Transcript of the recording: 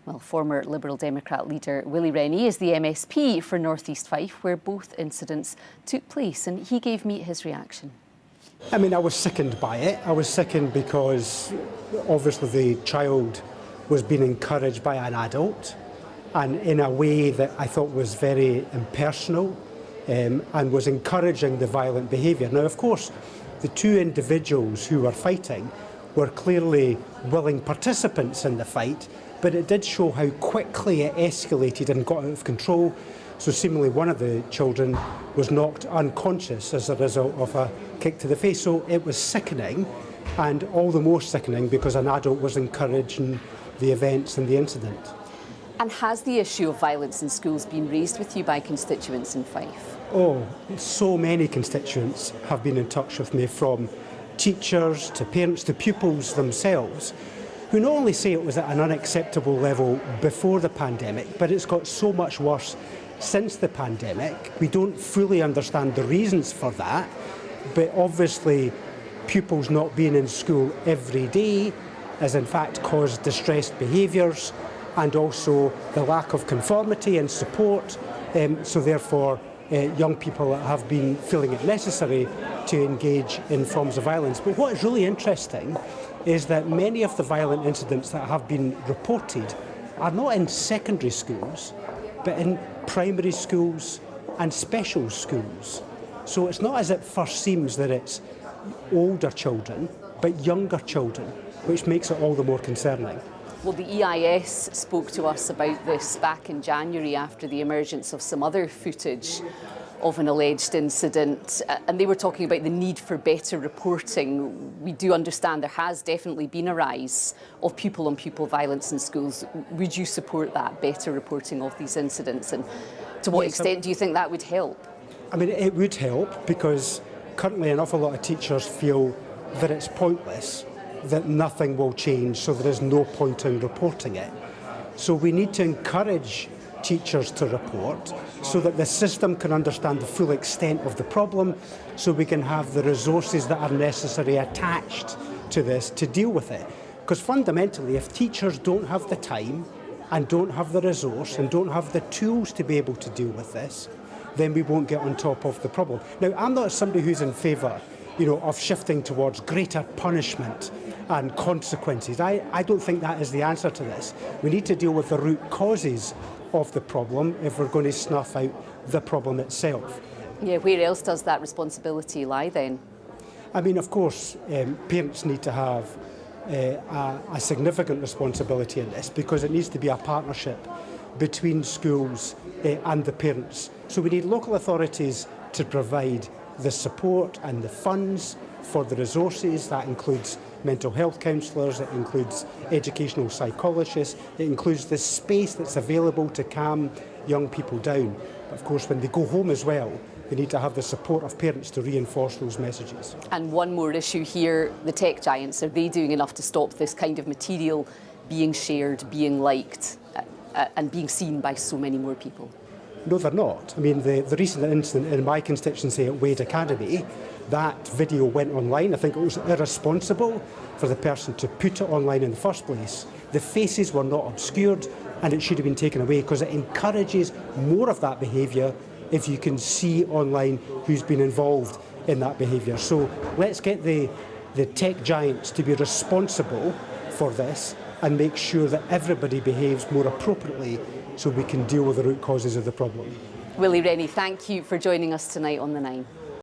Well, former Liberal Democrat leader Willie Rennie is the MSP for North East Fife, where both incidents took place, and he gave me his reaction. I mean, I was sickened by it. I was sickened because obviously the child was being encouraged by an adult, and in a way that I thought was very impersonal, and was encouraging the violent behaviour. Now, of course, the two individuals who were fighting were clearly willing participants in the fight, but it did show how quickly it escalated and got out of control. So seemingly one of the children was knocked unconscious as a result of a kick to the face. So it was sickening, and all the more sickening because an adult was encouraging the events and the incident. And has the issue of violence in schools been raised with you by constituents in Fife? Oh, so many constituents have been in touch with me, from teachers to parents to pupils themselves, who not only say it was at an unacceptable level before the pandemic, but it's got so much worse since the pandemic. We don't fully understand the reasons for that, but obviously pupils not being in school every day has in fact caused distressed behaviours, and also the lack of conformity and support, so therefore young people have been feeling it necessary to engage in forms of violence. But what is really interesting is that many of the violent incidents that have been reported are not in secondary schools, but in primary schools and special schools. So it's not as it first seems that it's older children, but younger children, which makes it all the more concerning. Well, the EIS spoke to us about this back in January after the emergence of some other footage of an alleged incident, and they were talking about the need for better reporting. We do understand there has definitely been a rise of pupil-on-pupil violence in schools. Would you support that, better reporting of these incidents, and to what extent do you think that would help? I mean, it would help, because currently an awful lot of teachers feel that it's pointless, that nothing will change, so there is no point in reporting it. So we need to encourage teachers to report so that the system can understand the full extent of the problem, so we can have the resources that are necessary attached to this to deal with it. Because fundamentally, if teachers don't have the time and don't have the resource and don't have the tools to be able to deal with this, then we won't get on top of the problem. Now, I'm not somebody who's in favour, of shifting towards greater punishment and consequences. I don't think that is the answer to this. We need to deal with the root causes of the problem if we're going to snuff out the problem itself. Yeah, where else does that responsibility lie then? I mean, of course, parents need to have a significant responsibility in this, because it needs to be a partnership between schools and the parents. So we need local authorities to provide the support and the funds for the resources. That includes mental health counsellors, it includes educational psychologists, it includes the space that's available to calm young people down. But of course, when they go home as well, they need to have the support of parents to reinforce those messages. And one more issue here, the tech giants, are they doing enough to stop this kind of material being shared, being liked, and being seen by so many more people? No, they're not. I mean, the recent incident in my constituency at Wade Academy, that video went online. I think it was irresponsible for the person to put it online in the first place. The faces were not obscured, and it should have been taken away, because it encourages more of that behaviour if you can see online who's been involved in that behaviour. So let's get the tech giants to be responsible for this and make sure that everybody behaves more appropriately, so we can deal with the root causes of the problem. Willie Rennie, thank you for joining us tonight on The Nine.